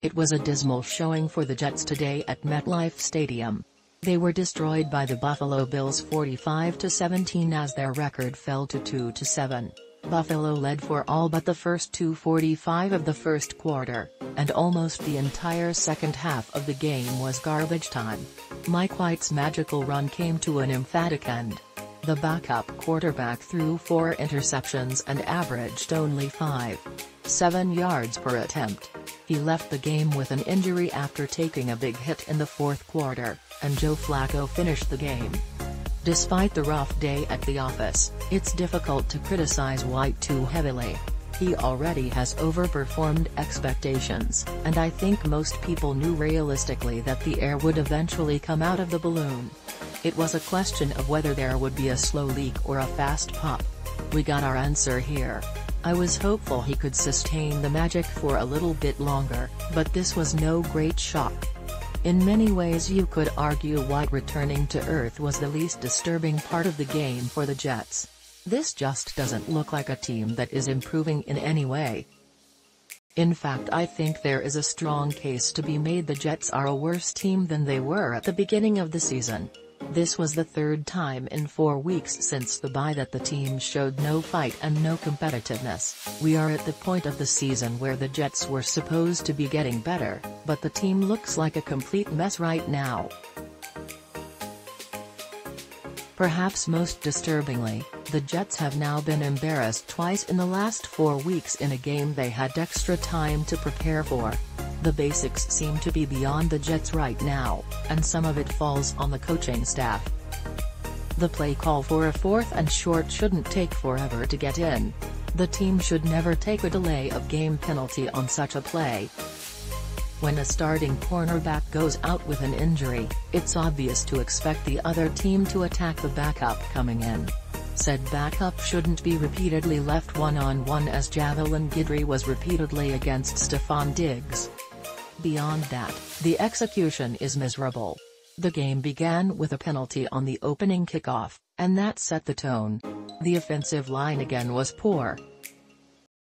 It was a dismal showing for the Jets today at MetLife Stadium. They were destroyed by the Buffalo Bills 45-17 as their record fell to 2-7. Buffalo led for all but the first 2:45 of the first quarter, and almost the entire second half of the game was garbage time. Mike White's magical run came to an emphatic end. The backup quarterback threw 4 interceptions and averaged only 5.7 yards per attempt. He left the game with an injury after taking a big hit in the fourth quarter, and Joe Flacco finished the game. Despite the rough day at the office, it's difficult to criticize White too heavily. He already has overperformed expectations, and I think most people knew realistically that the air would eventually come out of the balloon. It was a question of whether there would be a slow leak or a fast pop. We got our answer here. I was hopeful he could sustain the magic for a little bit longer, but this was no great shock. In many ways you could argue White returning to earth was the least disturbing part of the game for the Jets. This just doesn't look like a team that is improving in any way. In fact, I think there is a strong case to be made the Jets are a worse team than they were at the beginning of the season. This was the third time in 4 weeks since the bye that the team showed no fight and no competitiveness. We are at the point of the season where the Jets were supposed to be getting better, but the team looks like a complete mess right now. Perhaps most disturbingly, the Jets have now been embarrassed twice in the last 4 weeks in a game they had extra time to prepare for. The basics seem to be beyond the Jets right now, and some of it falls on the coaching staff. The play call for a 4th and short shouldn't take forever to get in. The team should never take a delay of game penalty on such a play. When a starting cornerback goes out with an injury, it's obvious to expect the other team to attack the backup coming in. Said backup shouldn't be repeatedly left one-on-one as Javelin Guidry was repeatedly against Stefon Diggs. Beyond that, the execution is miserable. The game began with a penalty on the opening kickoff, and that set the tone. The offensive line again was poor,